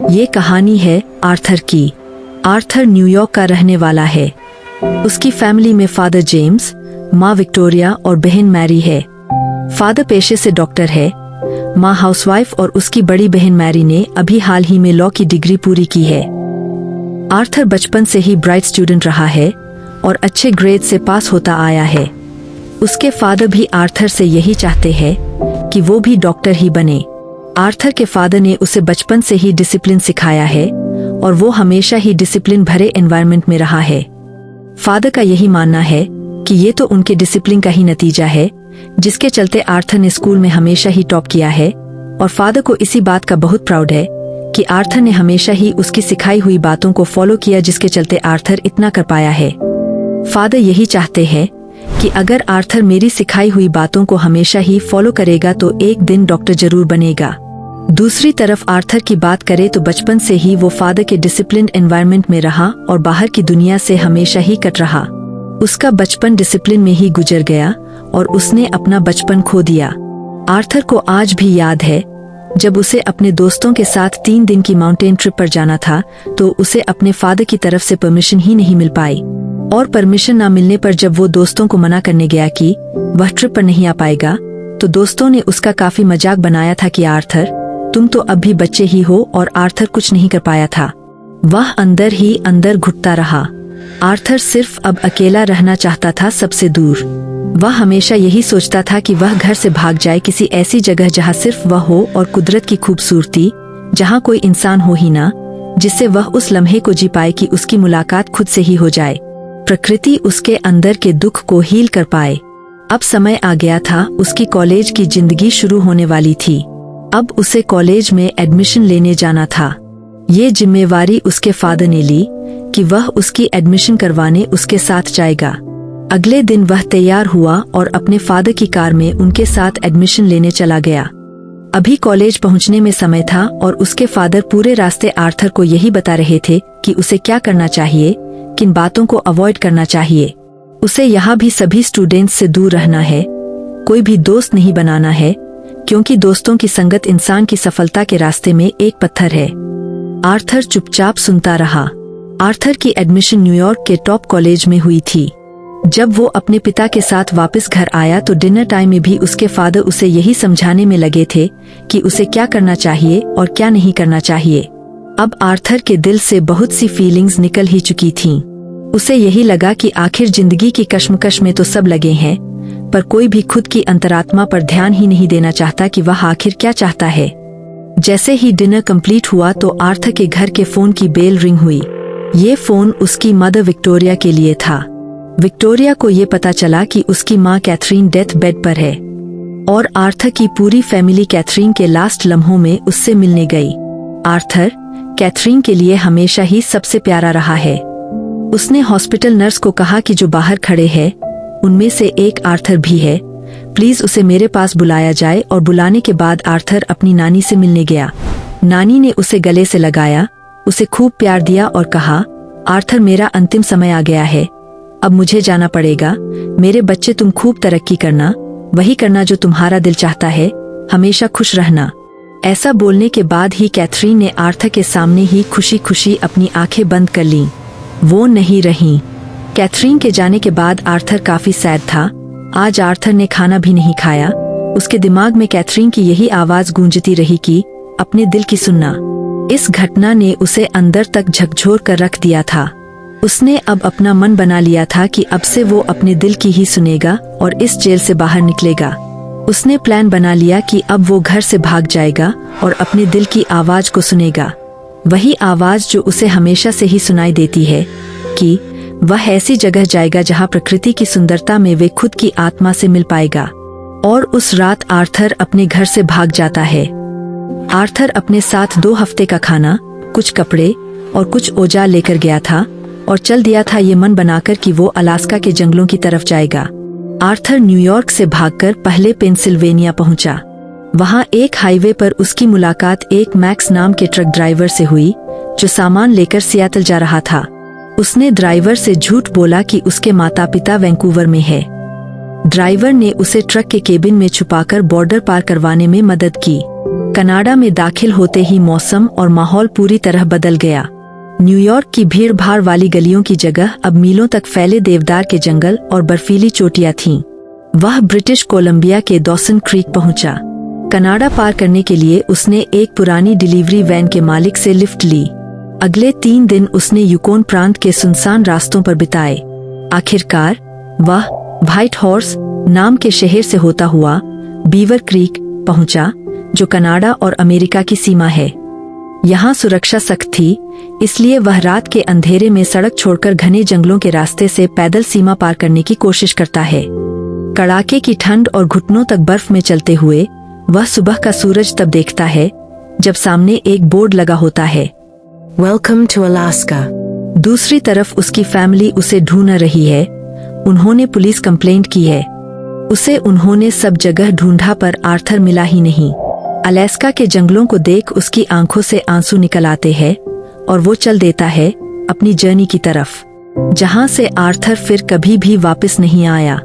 ये कहानी है आर्थर की। आर्थर न्यूयॉर्क का रहने वाला है। उसकी फैमिली में फादर जेम्स, माँ विक्टोरिया और बहन मैरी है। फादर पेशे से डॉक्टर है, माँ हाउसवाइफ और उसकी बड़ी बहन मैरी ने अभी हाल ही में लॉ की डिग्री पूरी की है। आर्थर बचपन से ही ब्राइट स्टूडेंट रहा है और अच्छे ग्रेड से पास होता आया है। उसके फादर भी आर्थर से यही चाहते हैं कि वो भी डॉक्टर ही बने। आर्थर के फादर ने उसे बचपन से ही डिसिप्लिन सिखाया है और वो हमेशा ही डिसिप्लिन भरे एनवायरनमेंट में रहा है। फादर का यही मानना है कि ये तो उनके डिसिप्लिन का ही नतीजा है, जिसके चलते आर्थर ने स्कूल में हमेशा ही टॉप किया है और फादर को इसी बात का बहुत प्राउड है कि आर्थर ने हमेशा ही उसकी सिखाई हुई बातों को फॉलो किया, जिसके चलते आर्थर इतना कर पाया है। फादर यही चाहते हैं कि अगर आर्थर मेरी सिखाई हुई बातों को हमेशा ही फॉलो करेगा तो एक दिन डॉक्टर जरूर बनेगा। दूसरी तरफ आर्थर की बात करें तो बचपन से ही वो फादर के डिसिप्लिन एनवायरनमेंट में रहा और बाहर की दुनिया से हमेशा ही कट रहा। उसका बचपन डिसिप्लिन में ही गुजर गया और उसने अपना बचपन खो दिया। आर्थर को आज भी याद है जब उसे अपने दोस्तों के साथ 3 दिन की माउंटेन ट्रिप पर जाना था तो उसे अपने फादर की तरफ से परमिशन ही नहीं मिल पाई और परमिशन ना मिलने पर जब वो दोस्तों को मना करने गया कि वह ट्रिप पर नहीं आ पाएगा तो दोस्तों ने उसका काफी मजाक बनाया था कि आर्थर, तुम तो अब भी बच्चे ही हो। और आर्थर कुछ नहीं कर पाया था। वह अंदर ही अंदर घुटता रहा। आर्थर सिर्फ अब अकेला रहना चाहता था, सबसे दूर। वह हमेशा यही सोचता था कि वह घर से भाग जाए किसी ऐसी जगह जहाँ सिर्फ वह हो और कुदरत की खूबसूरती, जहाँ कोई इंसान हो ही ना, जिससे वह उस लम्हे को जी पाए कि उसकी मुलाकात खुद से ही हो जाए। प्रकृति उसके अंदर के दुख को हील कर पाए। अब समय आ गया था, उसकी कॉलेज की जिंदगी शुरू होने वाली थी। अब उसे कॉलेज में एडमिशन लेने जाना था। ये जिम्मेवारी उसके फादर ने ली कि वह उसकी एडमिशन करवाने उसके साथ जाएगा। अगले दिन वह तैयार हुआ और अपने फादर की कार में उनके साथ एडमिशन लेने चला गया। अभी कॉलेज पहुंचने में समय था और उसके फादर पूरे रास्ते आर्थर को यही बता रहे थे कि उसे क्या करना चाहिए, किन बातों को अवॉइड करना चाहिए। उसे यहाँ भी सभी स्टूडेंट्स से दूर रहना है, कोई भी दोस्त नहीं बनाना है, क्योंकि दोस्तों की संगत इंसान की सफलता के रास्ते में एक पत्थर है। आर्थर चुपचाप सुनता रहा। आर्थर की एडमिशन न्यूयॉर्क के टॉप कॉलेज में हुई थी। जब वो अपने पिता के साथ वापस घर आया तो डिनर टाइम में भी उसके फादर उसे यही समझाने में लगे थे कि उसे क्या करना चाहिए और क्या नहीं करना चाहिए। अब आर्थर के दिल से बहुत सी फीलिंग्स निकल ही चुकी थीं। उसे यही लगा कि आखिर जिंदगी की कश्मकश में तो सब लगे हैं, पर कोई भी खुद की अंतरात्मा पर ध्यान ही नहीं देना चाहता कि वह आखिर क्या चाहता है। जैसे ही डिनर कंप्लीट हुआ तो आर्थर के घर के फोन की बेल रिंग हुई। ये फोन उसकी मदर विक्टोरिया के लिए था। विक्टोरिया को ये पता चला कि उसकी माँ कैथरीन डेथ बेड पर है और आर्थर की पूरी फैमिली कैथरीन के लास्ट लम्हों में उससे मिलने गई। आर्थर कैथरीन के लिए हमेशा ही सबसे प्यारा रहा है। उसने हॉस्पिटल नर्स को कहा कि जो बाहर खड़े हैं उनमें से एक आर्थर भी है, प्लीज उसे मेरे पास बुलाया जाए। और बुलाने के बाद आर्थर अपनी नानी से मिलने गया। नानी ने उसे गले से लगाया, उसे खूब प्यार दिया और कहा, आर्थर मेरा अंतिम समय आ गया है, अब मुझे जाना पड़ेगा। मेरे बच्चे तुम खूब तरक्की करना, वही करना जो तुम्हारा दिल चाहता है, हमेशा खुश रहना। ऐसा बोलने के बाद ही कैथरीन ने आर्थर के सामने ही खुशी खुशी अपनी आंखें बंद कर लीं। वो नहीं रहीं। कैथरीन के जाने के बाद आर्थर काफी सैड था। आज आर्थर ने खाना भी नहीं खाया। उसके दिमाग में कैथरीन की यही आवाज गूंजती रही कि अपने दिल की सुनना। इस घटना ने उसे अंदर तक झकझोर कर रख दिया था। उसने अब अपना मन बना लिया था कि अब से वो अपने दिल की ही सुनेगा और इस जेल से बाहर निकलेगा। उसने प्लान बना लिया कि अब वो घर से भाग जाएगा और अपने दिल की आवाज को सुनेगा। वही आवाज जो उसे हमेशा से ही सुनाई देती है कि वह ऐसी जगह जाएगा जहां प्रकृति की सुंदरता में वे खुद की आत्मा से मिल पाएगा। और उस रात आर्थर अपने घर से भाग जाता है। आर्थर अपने साथ 2 हफ्ते का खाना, कुछ कपड़े और कुछ औजार लेकर गया था और चल दिया था ये मन बनाकर कि वो अलास्का के जंगलों की तरफ जाएगा। आर्थर न्यूयॉर्क से भागकर पहले पेंसिल्वेनिया पहुंचा। वहां एक हाईवे पर उसकी मुलाकात एक मैक्स नाम के ट्रक ड्राइवर से हुई जो सामान लेकर सियाटल जा रहा था। उसने ड्राइवर से झूठ बोला कि उसके माता पिता वैंकूवर में है। ड्राइवर ने उसे ट्रक के केबिन में छुपाकर बॉर्डर पार करवाने में मदद की। कनाडा में दाखिल होते ही मौसम और माहौल पूरी तरह बदल गया। न्यूयॉर्क की भीड़ भाड़ वाली गलियों की जगह अब मीलों तक फैले देवदार के जंगल और बर्फीली चोटियां थीं। वह ब्रिटिश कोलंबिया के डॉसन क्रीक पहुंचा। कनाडा पार करने के लिए उसने एक पुरानी डिलीवरी वैन के मालिक से लिफ्ट ली। अगले 3 दिन उसने यूकोन प्रांत के सुनसान रास्तों पर बिताए। आखिरकार वह व्हाइट हॉर्स नाम के शहर से होता हुआ बीवर क्रीक पहुंचा, जो कनाडा और अमेरिका की सीमा है। यहाँ सुरक्षा सख्त थी, इसलिए वह रात के अंधेरे में सड़क छोड़कर घने जंगलों के रास्ते से पैदल सीमा पार करने की कोशिश करता है। कड़ाके की ठंड और घुटनों तक बर्फ में चलते हुए वह सुबह का सूरज तब देखता है जब सामने एक बोर्ड लगा होता है, वेलकम टू अलास्का। दूसरी तरफ उसकी फैमिली उसे ढूंढ रही है। उन्होंने पुलिस कंप्लेंट की है। उसे उन्होंने सब जगह ढूंढा पर आर्थर मिला ही नहीं। अलास्का के जंगलों को देख उसकी आंखों से आंसू निकल आते हैं और वो चल देता है अपनी जर्नी की तरफ, जहां से आर्थर फिर कभी भी वापस नहीं आया।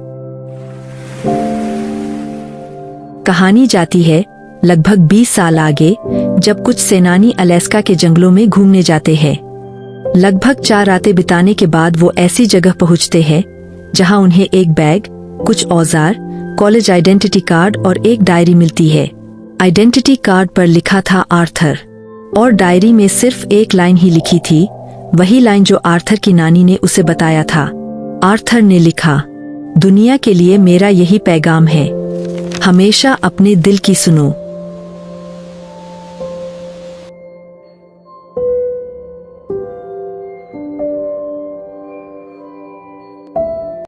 कहानी जाती है लगभग 20 साल आगे, जब कुछ सेनानी अलास्का के जंगलों में घूमने जाते हैं। लगभग 4 रातें बिताने के बाद वो ऐसी जगह पहुंचते हैं जहां उन्हें एक बैग, कुछ औजार, कॉलेज आइडेंटिटी कार्ड और एक डायरी मिलती है। आइडेंटिटी कार्ड पर लिखा था आर्थर, और डायरी में सिर्फ एक लाइन ही लिखी थी, वही लाइन जो आर्थर की नानी ने उसे बताया था। आर्थर ने लिखा, दुनिया के लिए मेरा यही पैगाम है, हमेशा अपने दिल की सुनो।